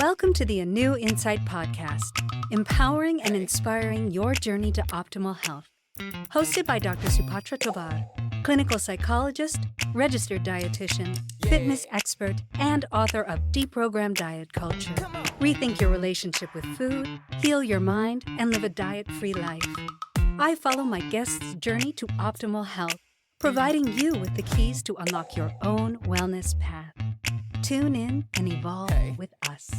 Welcome to the A New Insight podcast, empowering and inspiring your journey to optimal health. Hosted by Dr. Supatra Tovar, clinical psychologist, registered dietitian, fitness expert, and author of Deprogram Diet Culture. Rethink your relationship with food, heal your mind, and live a diet-free life. I follow my guests' journey to optimal health, providing you with the keys to unlock your own wellness path. Tune in and evolve with us.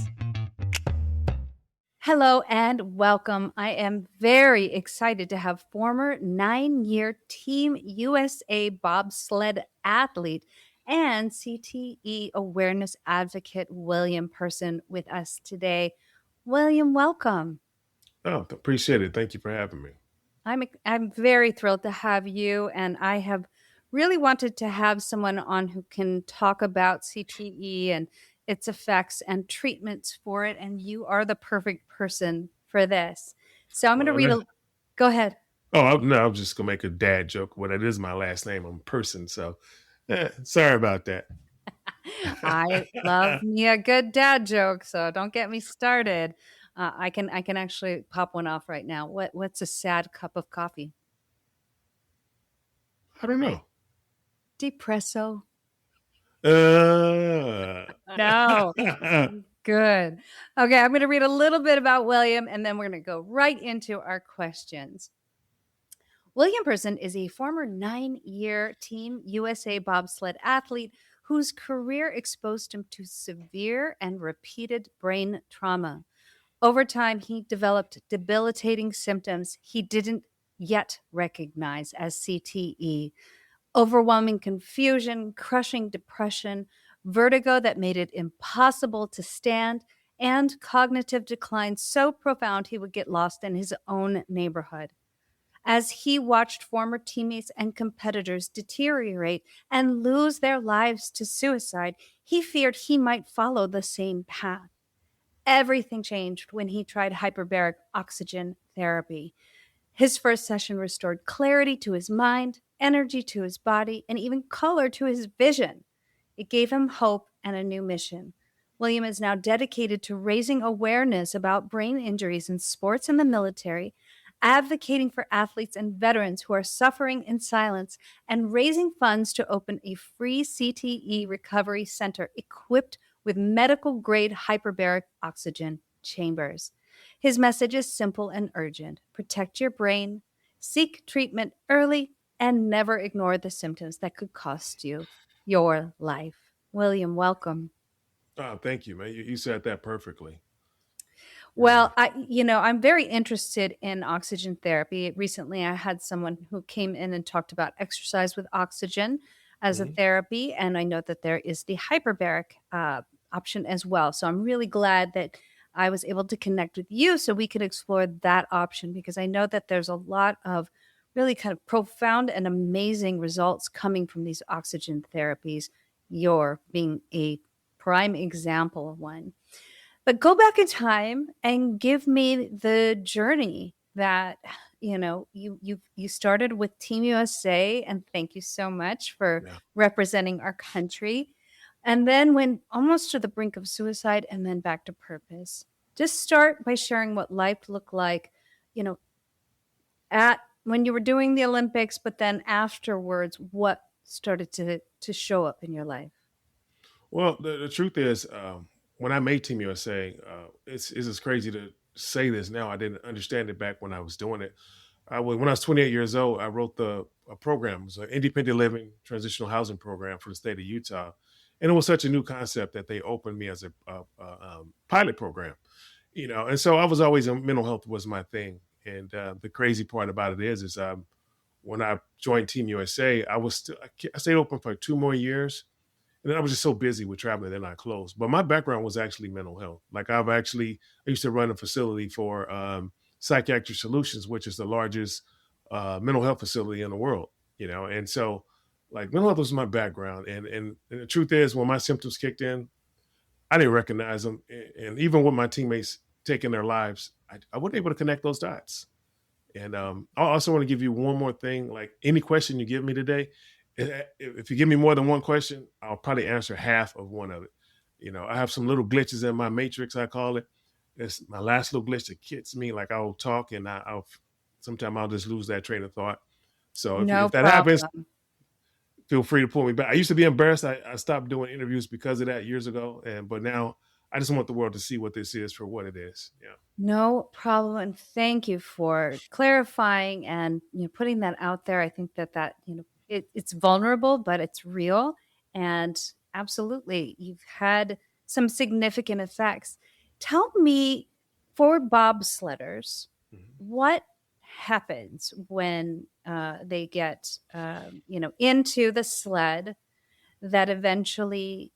Hello and welcome. I am very excited to have former 9-year Team USA bobsled athlete and CTE awareness advocate William Person with us today. William, welcome. Oh, appreciate it. Thank you for having me. I'm very thrilled to have you, and I have really wanted to have someone on who can talk about CTE and its effects and treatments for it, and you are the perfect person for this. So I'm going to read a... Go ahead. Oh, no, I was just going to make a dad joke. Well, that is my last name. I'm Person, so sorry about that. I love me a good dad joke, so don't get me started. I can actually pop one off right now. What's a sad cup of coffee? I don't know. Depresso. No. Good. Okay, I'm going to read a little bit about William, and then we're going to go right into our questions. William Person is a former 9-year Team USA bobsled athlete whose career exposed him to severe and repeated brain trauma. Over time, he developed debilitating symptoms he didn't yet recognize as CTE. Overwhelming confusion, crushing depression, vertigo that made it impossible to stand, and cognitive decline so profound he would get lost in his own neighborhood. As he watched former teammates and competitors deteriorate and lose their lives to suicide, he feared he might follow the same path. Everything changed when he tried hyperbaric oxygen therapy. His first session restored clarity to his mind, energy to his body, and even color to his vision. It gave him hope and a new mission. William is now dedicated to raising awareness about brain injuries in sports and the military, advocating for athletes and veterans who are suffering in silence, and raising funds to open a free CTE recovery center equipped with medical-grade hyperbaric oxygen chambers. His message is simple and urgent. Protect your brain, seek treatment early, and never ignore the symptoms that could cost you your life. William, welcome. Oh, thank you, man. You said that perfectly. Well, I'm very interested in oxygen therapy. Recently, I had someone who came in and talked about exercise with oxygen as a therapy, and I know that there is the hyperbaric option as well. So I'm really glad that I was able to connect with you so we could explore that option, because I know that there's a lot of really kind of profound and amazing results coming from these oxygen therapies. You're being a prime example of one. But go back in time and give me the journey that, you started with Team USA, and thank you so much for representing our country. And then went almost to the brink of suicide and then back to purpose. Just start by sharing what life looked like, at when you were doing the Olympics, but then afterwards, what started to show up in your life? Well, the truth is, when I made Team USA, it's just crazy to say this now. I didn't understand it back when I was doing it. When I was 28 years old, I wrote a program. It was an independent living transitional housing program for the state of Utah. And it was such a new concept that they opened me as a pilot program, and so I was always, mental health was my thing. And the crazy part about it is when I joined Team USA, I stayed open for 2 more years. And then I was just so busy with traveling, then I closed. But my background was actually mental health. Like I used to run a facility for Psychiatric Solutions, which is the largest mental health facility in the world, And so like mental health was my background. And the truth is, when my symptoms kicked in, I didn't recognize them. And even with my teammates taking their lives, I wasn't able to connect those dots. And I also want to give you one more thing. Like any question you give me today, if you give me more than one question, I'll probably answer half of one of it. I have some little glitches in my matrix, I call it. It's my last little glitch that gets me. Like I'll talk and I'll sometimes I'll just lose that train of thought. So No if that happens, problem. feel free to pull me back. I used to be embarrassed. I stopped doing interviews because of that years ago, but now I just want the world to see what this is for what it is. Yeah. No problem, and thank you for clarifying and putting that out there. I think that it's vulnerable, but it's real, and absolutely, you've had some significant effects. Tell me, for bobsledders, Mhm. what happens when they get into the sled that eventually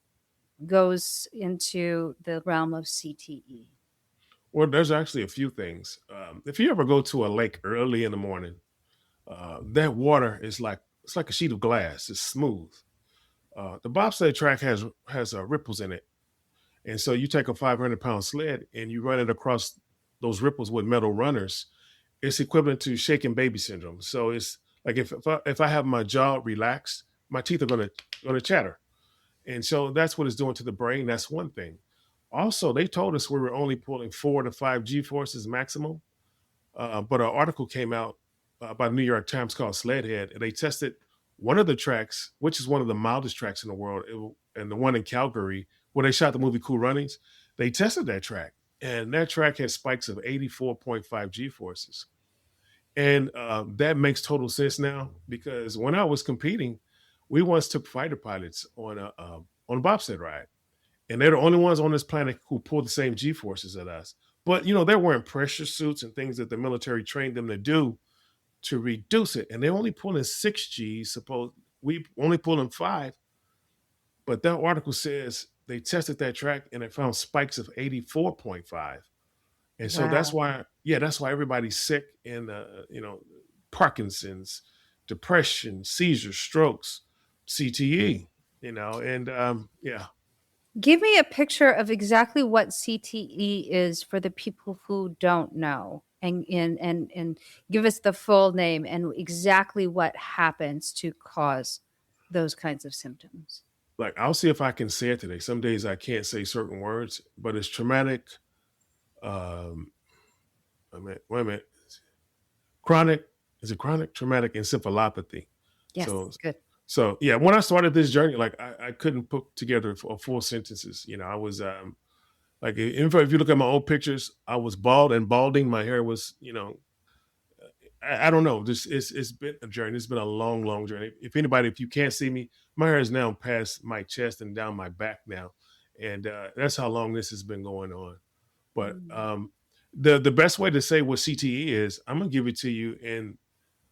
goes into the realm of CTE? Well, there's actually a few things. If you ever go to a lake early in the morning, that water is like it's like a sheet of glass. It's smooth. The bobsled track has ripples in it, and so you take a 500-pound sled and you run it across those ripples with metal runners. It's equivalent to shaken baby syndrome. So it's like if I have my jaw relaxed, my teeth are gonna chatter, and so that's what it's doing to the brain. That's one thing. Also, they told us we were only pulling 4 to 5 G forces maximum. But an article came out by the New York Times called Sledhead, and they tested one of the tracks, which is one of the mildest tracks in the world, and the one in Calgary where they shot the movie Cool Runnings. They tested that track, and that track had spikes of 84.5 G forces. And that makes total sense now because when I was competing, we once took fighter pilots on a bobsled ride, and they're the only ones on this planet who pull the same G forces at us. But they're wearing pressure suits and things that the military trained them to do to reduce it, and they're only pulling 6 Gs. Suppose we only pulling 5, but that article says they tested that track and it found spikes of 84.5, and so that's Wow. why, yeah, that's why everybody's sick and Parkinson's, depression, seizures, strokes, CTE, and yeah. Give me a picture of exactly what CTE is for the people who don't know, and give us the full name and exactly what happens to cause those kinds of symptoms. Like, I'll see if I can say it today. Some days I can't say certain words, but it's traumatic. Um, wait a minute. Chronic, is it chronic traumatic encephalopathy? Yes, So, good. so yeah, when I started this journey, like I couldn't put together full sentences. I was like, if you look at my old pictures, I was bald and balding. My hair was, I don't know. This it's been a journey. It's been a long, long journey. If you can't see me, my hair is now past my chest and down my back now, and that's how long this has been going on. But Mm. the best way to say what CTE is, I'm gonna give it to you in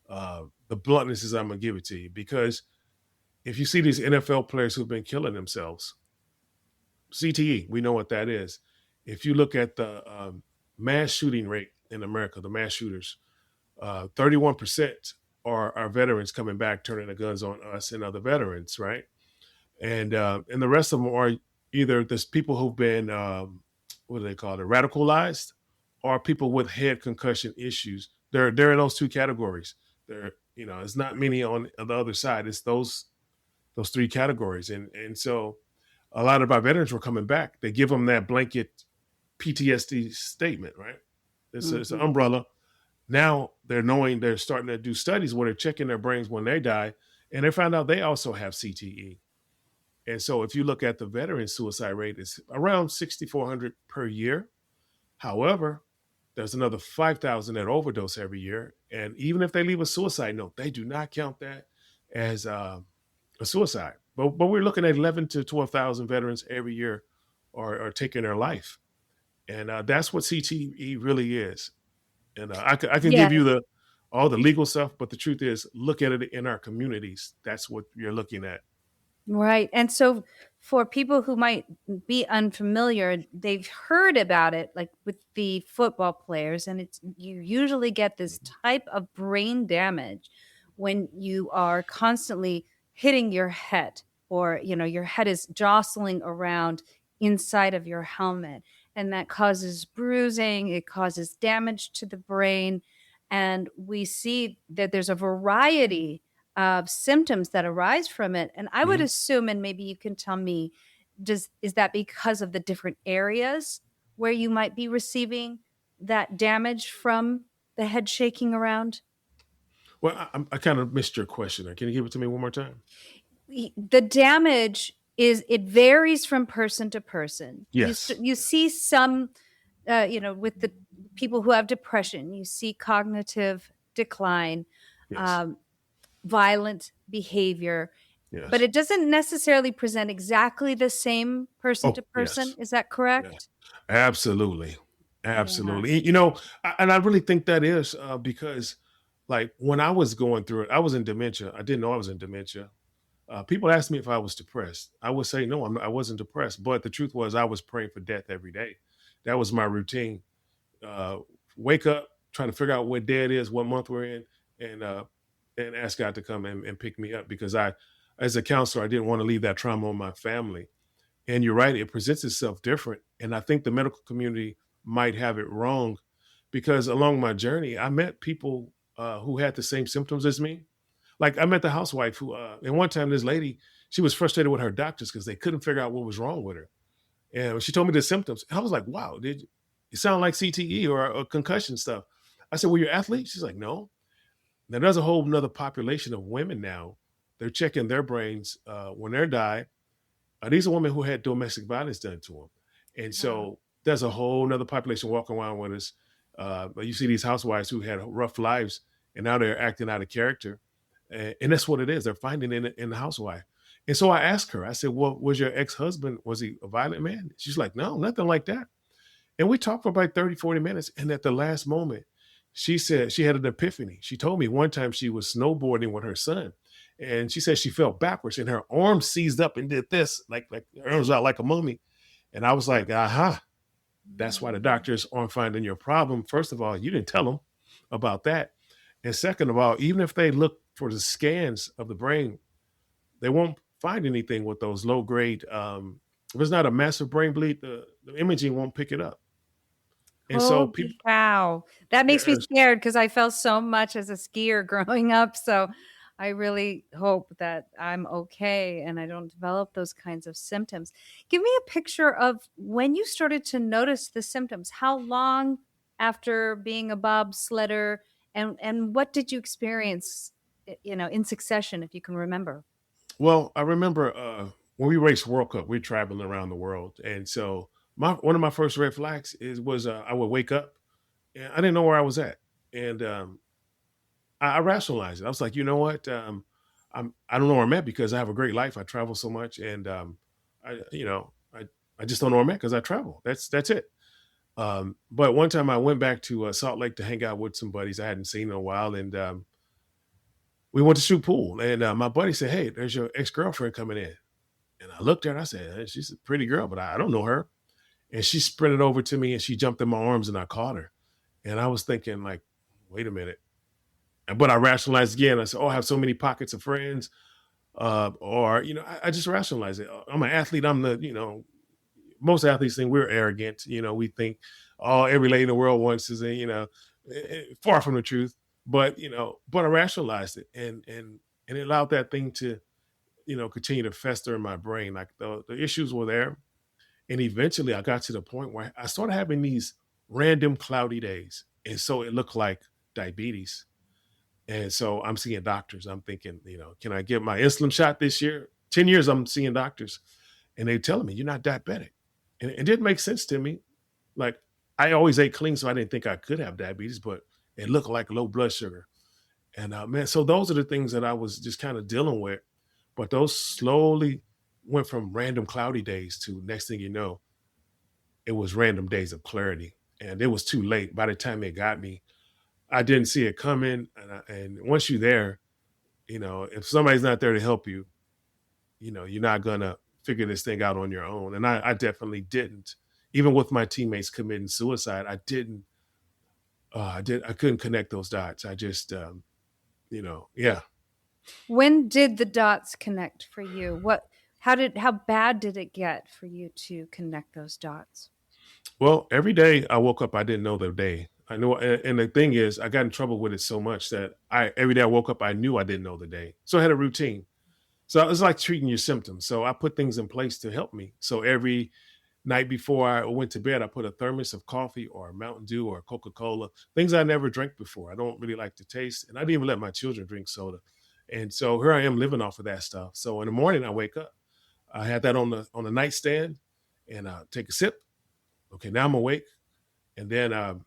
the bluntness is I'm gonna give it to you because if you see these NFL players who've been killing themselves, CTE, we know what that is. If you look at the mass shooting rate in America, the mass shooters, 31% are veterans coming back, turning the guns on us and other veterans, right? And the rest of them are either there's people who've been what do they call it, radicalized, or people with head concussion issues. They're in those two categories. It's not many on the other side. It's those three categories, and so a lot of our veterans were coming back. They give them that blanket PTSD statement, right? It's an Mhm. umbrella. Now they're starting to do studies where they're checking their brains when they die, and they found out they also have CTE. And so if you look at the veteran suicide rate, it's around 6,400 per year. However, there's another 5,000 that overdose every year. And even if they leave a suicide note, they do not count that as a suicide. But we're looking at 11 to 12,000 veterans every year are taking their life. And that's what CTE really is. And I can Yeah. give you all the legal stuff, but the truth is, look at it in our communities. That's what you're looking at. Right. And so for people who might be unfamiliar, they've heard about it like with the football players, and it's you usually get this Mhm. type of brain damage when you are constantly hitting your head, or your head is jostling around inside of your helmet, and that causes bruising, it causes damage to the brain, and we see that there's a variety of symptoms that arise from it. And I would Mhm. assume, and maybe you can tell me, does is that because of the different areas where you might be receiving that damage from the head shaking around? Well, I kind of missed your question. Can you give it to me one more time? The damage is, it varies from person to person. Yes. You see some, with the people who have depression, you see cognitive decline, Yes. um, violent behavior, but Yes. it doesn't necessarily present exactly the same person to Oh, person. yes. Is that Yeah. correct? Absolutely. Yeah. Absolutely. And I really think that is because, like, when I was going through it, I was in dementia. I didn't know I was in dementia. People asked me if I was depressed. I would say no, I wasn't depressed. But the truth was, I was praying for death every day. That was my routine. Uh, Wake up, trying to figure out what day it is, what month we're in, and ask God to come and pick me up because as a counselor, I didn't want to leave that trauma on my family. And you're right, it presents itself different. And I think the medical community might have it wrong because along my journey, I met people who had the same symptoms as me. Like I met the housewife who, and one time this lady, she was frustrated with her doctors because they couldn't figure out what was wrong with her. And she told me the symptoms. I was like, wow, did you sound like CTE or concussion stuff? I said, well, you're athlete? She's like, no. Now there's a whole nother population of women now. They're checking their brains when they're dying. These are women who had domestic violence done to them. And Yeah. so there's a whole nother population walking around with us. You see these housewives who had rough lives and now they're acting out of character. And that's what it is. They're finding in the housewife. And so I asked her, I said, well, was your ex-husband, was he a violent man? She's like, no, nothing like that. And we talked for about 30, 40 minutes. And at the last moment, she said she had an epiphany. She told me one time she was snowboarding with her son. And she said she fell backwards and her arms seized up and did this, like her arms out like a mummy. And I was like, aha, that's why the Mhm. doctors aren't finding your problem. First of all, you didn't tell them about that. And second of all, even if they look for the scans of the brain, they won't find anything with those low grade. If it's not a massive brain bleed, the imaging won't pick it up. And so people, Holy cow. That makes me there's scared because I felt so much as a skier growing up. So I really hope that I'm okay and I don't develop those kinds of symptoms. Give me a picture of when you started to notice the symptoms. How long after being a bobsledder, and what did you experience, in succession, if you can remember? well, I remember when we raced World Cup, we're traveling around the world, and so my one of my first red flags was I would wake up and I didn't know where I was at, and I rationalized it. I was like, you know what, I don't know where I'm at because I have a great life. I travel so much, and I just don't know where I'm at because I travel. That's it. But one time I went back to Salt Lake to hang out with some buddies I hadn't seen in a while, and we went to shoot pool. And my buddy said, "Hey, there's your ex girlfriend coming in." And I looked at her and I said, "Hey, she's a pretty girl, but I don't know her." And she sprinted over to me and she jumped in my arms and I caught her. And I was thinking, like, wait a minute. But I rationalized again. I said, "Oh, I have so many pockets of friends." Or, I just rationalized it. I'm an athlete. I'm most athletes think we're arrogant. We think, oh, every lady in the world wants to say, far from the truth. But I rationalized it and it allowed that thing to, continue to fester in my brain. Like the issues were there. And eventually I got to the point where I started having these random cloudy days. And so it looked like diabetes. And so I'm seeing doctors. I'm thinking, can I get my insulin shot this year? 10 years I'm seeing doctors and they telling me you're not diabetic. And it didn't make sense to me. Like I always ate clean, so I didn't think I could have diabetes, but it looked like low blood sugar. And man, so those are the things that I was just kind of dealing with. But those slowly went from random cloudy days to next thing you know, it was random days of clarity. And it was too late. By the time it got me, I didn't see it coming. And once you're there, if somebody's not there to help you, you're not gonna figure this thing out on your own. And I definitely didn't. Even with my teammates committing suicide, I didn't. I couldn't connect those dots. I just, yeah. When did the dots connect for you? How bad did it get for you to connect those dots? Well, every day I woke up, I didn't know the day. I know, and the thing is, I got in trouble with it so much that I every day I woke up, I knew I didn't know the day, so I had a routine. So it's like treating your symptoms. So I put things in place to help me. So every night before I went to bed, I put a thermos of coffee or a Mountain Dew or Coca Cola, things I never drank before. I don't really like to taste, and I didn't even let my children drink soda. And so here I am living off of that stuff. So in the morning, I wake up. I had that on the nightstand, and I take a sip. Okay, now I'm awake, and then now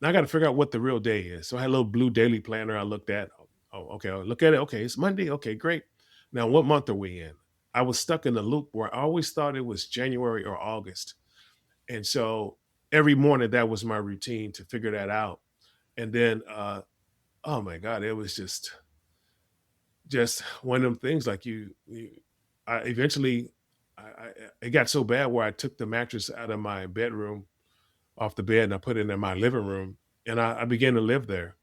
I got to figure out what the real day is. So I had a little blue daily planner I looked at. Oh, okay, I'll look at it. Okay, it's Monday. Okay, great. Now, what month are we in? I was stuck in a loop where I always thought it was January or August. And so every morning that was my routine to figure that out. And then oh my God, it was just one of them things like I eventually I it got so bad where I took the mattress out of my bedroom off the bed and I put it in my living room and I began to live there.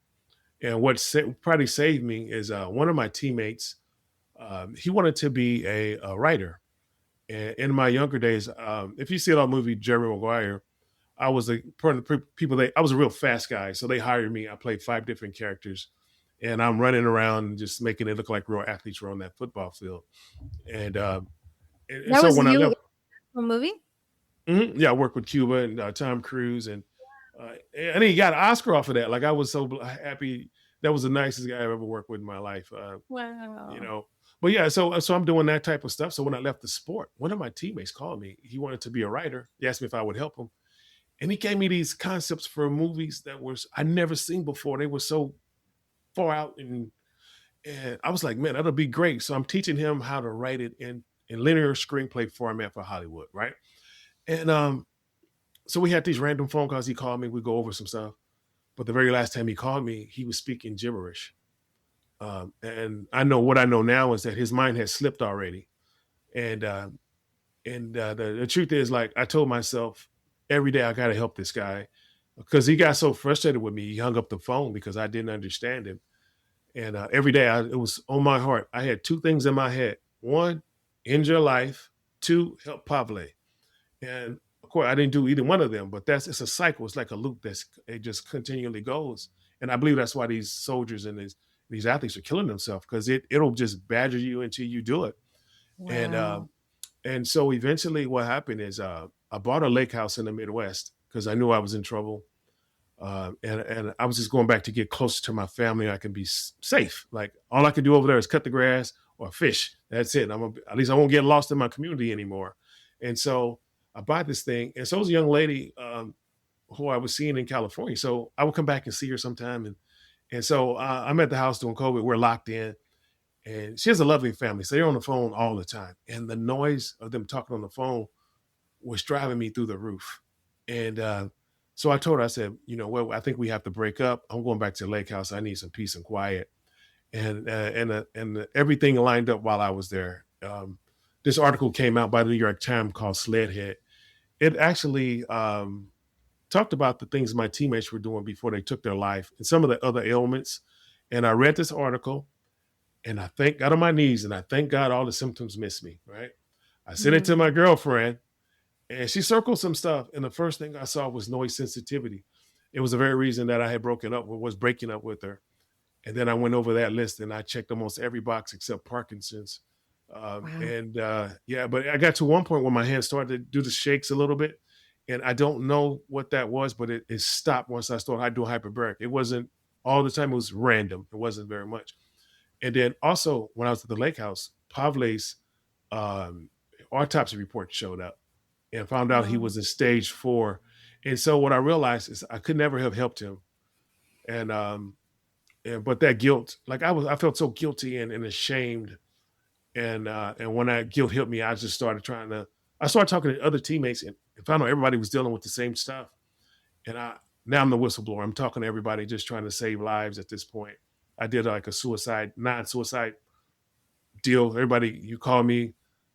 And what probably saved me is one of my teammates. He wanted to be a writer. And in my younger days, if you see it on the movie Jerry Maguire, I was a part of the people. I was a real fast guy, so they hired me. I played 5 different characters, and I'm running around just making it look like real athletes were on that football field. And and That so was when I you in left, a movie? yeah, I worked with Cuba and Tom Cruise, and he got an Oscar off of that. Like I was so happy. That was the nicest guy I've ever worked with in my life. You Wow. know, but yeah, so I'm doing that type of stuff. So when I left the sport, one of my teammates called me. He wanted to be a writer. He asked me if I would help him, and he gave me these concepts for movies that was I never seen before. They were so far out, and I was like, man, that'll be great. So I'm teaching him how to write it in linear screenplay format for Hollywood, right? And so we had these random phone calls. He called me. We go over some stuff. But the very last time he called me, he was speaking gibberish. And I know what I know now is that his mind has slipped already. And the truth is, like I told myself every day, I got to help this guy because he got so frustrated with me. He hung up the phone because I didn't understand him. And every day, it was on my heart. I had 2 things in my head: one, end your life; two, help Pavle. And of course, I didn't do either one of them. But it's a cycle. It's like a loop it just continually goes. And I believe that's why these soldiers and these athletes are killing themselves because it'll just badger you until you do it. And Wow. and so eventually, what happened is I bought a lake house in the Midwest because I knew I was in trouble, and I was just going back to get closer to my family. I can be safe. Like all I can do over there is cut the grass or fish. That's it. At least I won't get lost in my community anymore. And so I bought this thing, and so it was a young lady who I was seeing in California. So I would come back and see her sometime, and so I'm at the house during COVID. We're locked in, and she has a lovely family. So they're on the phone all the time. And the noise of them talking on the phone was driving me through the roof. And so I told her, I said, you know what, I think we have to break up. I'm going back to the lake house. I need some peace and quiet. And everything lined up while I was there. This article came out by the New York Times called Sledhead. It actually talked about the things my teammates were doing before they took their life and some of the other ailments. And I read this article and I thank God on my knees and I thank God all the symptoms missed me, right? I sent it to Mm. my girlfriend and she circled some stuff. And the first thing I saw was noise sensitivity. It was the very reason that I had was breaking up with her. And then I went over that list and I checked almost every box except Parkinson's. Wow. And yeah, but I got to one point where my hands started to do the shakes a little bit. And I don't know what that was, but it stopped once I started doing hyperbaric. It wasn't all the time, it was random. It wasn't very much. And then also, when I was at the lake house, Pavle's um, autopsy report showed up and found out he Oh, was in stage 4. And so what I realized is I could never have helped him. And but that guilt, like I felt so guilty and ashamed. And when that guilt hit me, I just started I started talking to other teammates and found out everybody was dealing with the same stuff. And now I'm the whistleblower. I'm talking to everybody, just trying to save lives at this point. I did like a non-suicide deal. Everybody, you call me,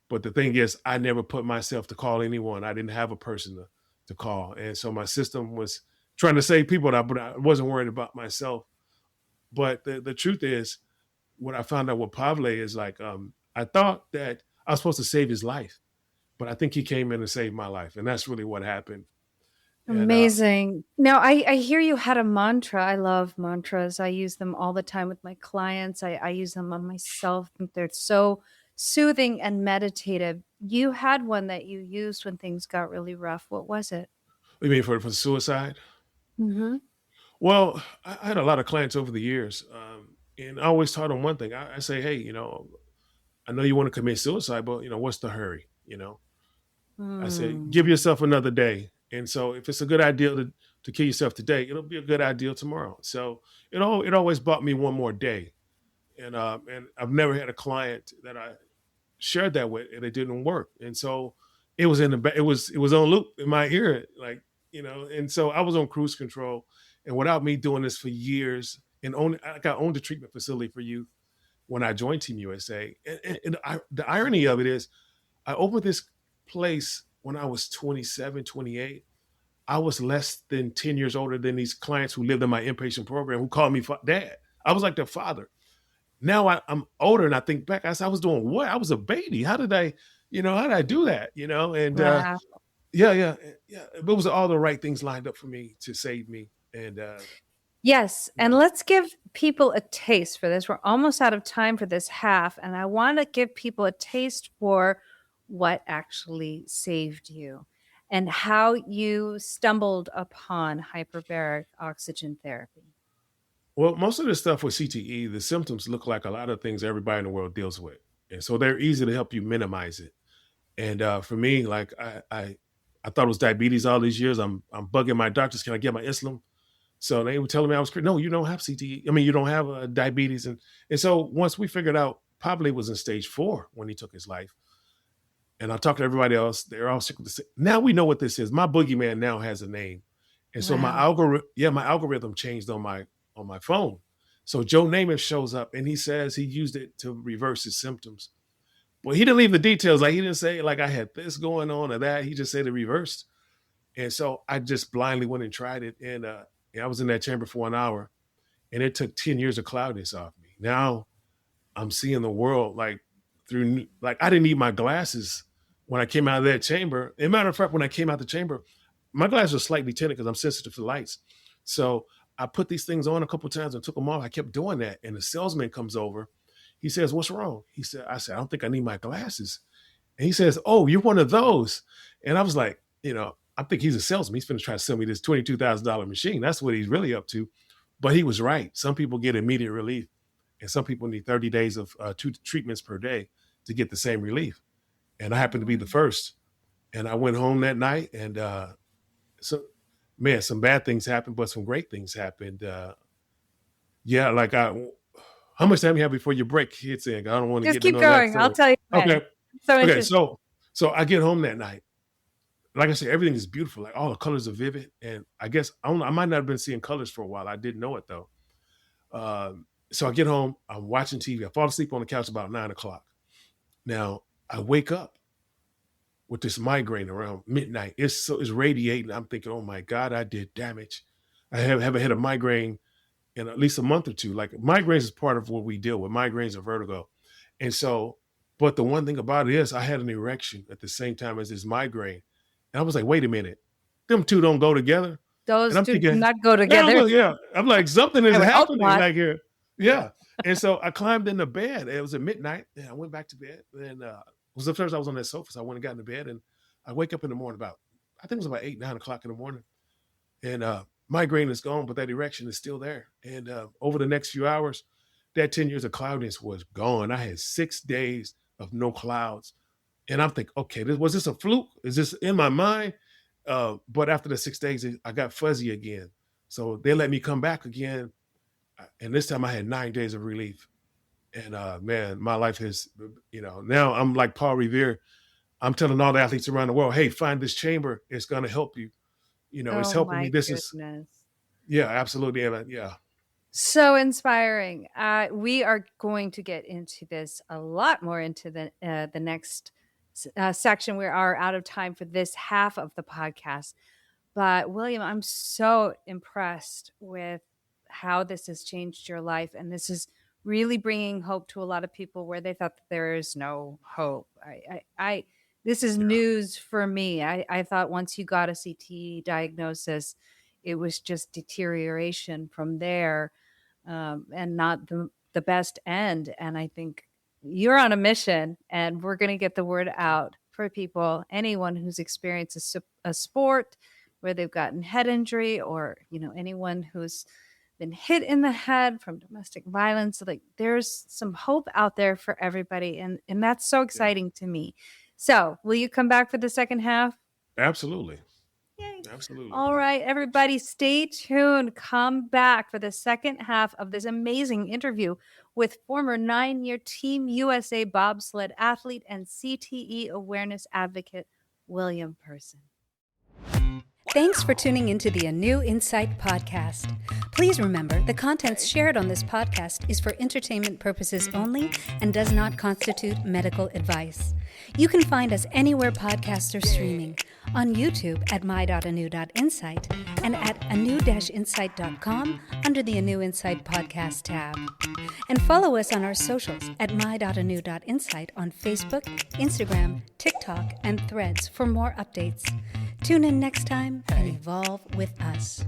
but the thing is, I never put myself to call anyone. I didn't have a person to call, and so my system was trying to save people, but I wasn't worried about myself. But the truth is, what I found out with Pavle is like, I thought that I was supposed to save his life, but I think he came in to save my life, and that's really what happened. And amazing. Now, I hear you had a mantra. I love mantras. I use them all the time with my clients. I use them on myself. I think they're so soothing and meditative. You had one that you used when things got really rough. What was it? You mean for suicide? Mhm. Well, I had a lot of clients over the years, and I always taught them one thing. I say, hey, I know you want to commit suicide, but what's the hurry? I say, give Mm. yourself another day. And so, if it's a good idea to kill yourself today, it'll be a good idea tomorrow. So it always bought me one more day. And I've never had a client that I shared that with and it didn't work. And so it was it was on loop in my ear, like, and so I was on cruise control. And without me doing this for years, and I owned a treatment facility for youth when I joined Team USA. The irony of it is I opened this place when I was 27, 28. I was less than 10 years older than these clients who lived in my inpatient program who called me dad. I was like their father. Now I'm older and I think back, I was doing what? I was a baby. How did I do that? And Wow. yeah, yeah, yeah. But it was all the right things lined up for me to save me. And Yes, and yeah. let's give people a taste for this. We're almost out of time for this half, and I want to give people a taste for what actually saved you and how you stumbled upon hyperbaric oxygen therapy. Well, most of the stuff with CTE, the symptoms look like a lot of things everybody in the world deals with. And so they're easy to help you minimize it. And for me, like I thought it was diabetes all these years. I'm bugging my doctors. Can I get my insulin? So they were telling me I was crazy. No, you don't have CTE. I mean, you don't have diabetes. And so once we figured out, probably was in stage 4 when he took his life. And I talked to everybody else. They're all sick with the same. Now we know what this is. My boogeyman now has a name. And so Wow. my algorithm changed on my phone. So Joe Namath shows up and he says he used it to reverse his symptoms. Well, he didn't leave the details. Like he didn't say like I had this going on or that. He just said it reversed. And so I just blindly went and tried it. And I was in that chamber for an hour and it took 10 years of cloudiness off me. Now I'm seeing the world like through, like I didn't need my glasses when I came out of that chamber. As a matter of fact, when I came out the chamber, my glasses are slightly tinted because I'm sensitive to lights. So I put these things on a couple of times and took them off. I kept doing that. And the salesman comes over. He says, "What's wrong?" I said, "I don't think I need my glasses." And he says, "Oh, you're one of those." And I was like, I think he's a salesman. He's going to try to sell me this $22,000 machine. That's what he's really up to. But he was right. Some people get immediate relief, and some people need 30 days of 2 treatments per day to get the same relief. And I happened to be the Mm. first. And I went home that night, and so, man, some bad things happened, but some great things happened. Yeah, like how much time you have before your break hits in? I don't want to Just get into keep all that. going. I'll So, tell you when. okay, I'm so okay, interested. so I get home that night. Like I said, everything is beautiful. Like all the colors are vivid, and I guess I don't know. I might not have been seeing colors for a while. I didn't know it though. So I get home. I'm watching TV. I fall asleep on the couch about 9 o'clock. Now I wake up with this migraine around midnight. It's radiating. I'm thinking, oh my god, I did damage. I haven't had a migraine in at least a month or two. Like migraines is part of what we deal with. Migraines are vertigo, and so. But the one thing about it is, I had an erection at the same time as this migraine, and I was like, wait a minute, them two don't go together. And Those I'm two do thinking, not go yeah, together. yeah. I'm like, something is I would hope happening, not. like here, yeah. And so I climbed into bed. It was at midnight, and I went back to bed. And it was the first I was on that sofa, so I went and got into bed, and I wake up in the morning about, I think it was about 8, 9 o'clock in the morning, and migraine is gone, but that erection is still there. And over the next few hours, that 10 years of cloudiness was gone. I had 6 days of no clouds. And I'm thinking, okay, was this a fluke? Is this in my mind? But after the 6 days, I got fuzzy again. So they let me come back again. And this time I had 9 days of relief. And man, my life has, now I'm like Paul Revere. I'm telling all the athletes around the world, hey, find this chamber. It's going to help you. It's Oh helping me. my This is, goodness. yeah, absolutely. Yeah. So inspiring. We are going to get into this a lot more into the next section. We are out of time for this half of the podcast. But William, I'm so impressed with how this has changed your life, and this is really bringing hope to a lot of people where they thought that there is no hope. This is Yeah. news for me. I thought once you got a CTE diagnosis, it was just deterioration from there, and not the best end. And I think you're on a mission, and we're going to get the word out for people, anyone who's experienced a sport where they've gotten head injury, or, anyone who's been hit in the head from domestic violence. Like, there's some hope out there for everybody. And that's so Yeah, exciting to me. So will you come back for the second half? absolutely. Yay. Absolutely. All right, everybody, stay tuned. Come back for the second half of this amazing interview with former 9-year Team USA bobsled athlete and CTE awareness advocate, William Person. Thanks for tuning into the A New Insight podcast. Please remember, the contents shared on this podcast is for entertainment purposes only and does not constitute medical advice. You can find us anywhere podcasts are streaming, on YouTube at my.anu.insight and at anu-insight.com under the A New Insight podcast tab. And follow us on our socials at my.anu.insight on Facebook, Instagram, TikTok, and Threads for more updates. Tune in next time and evolve with us.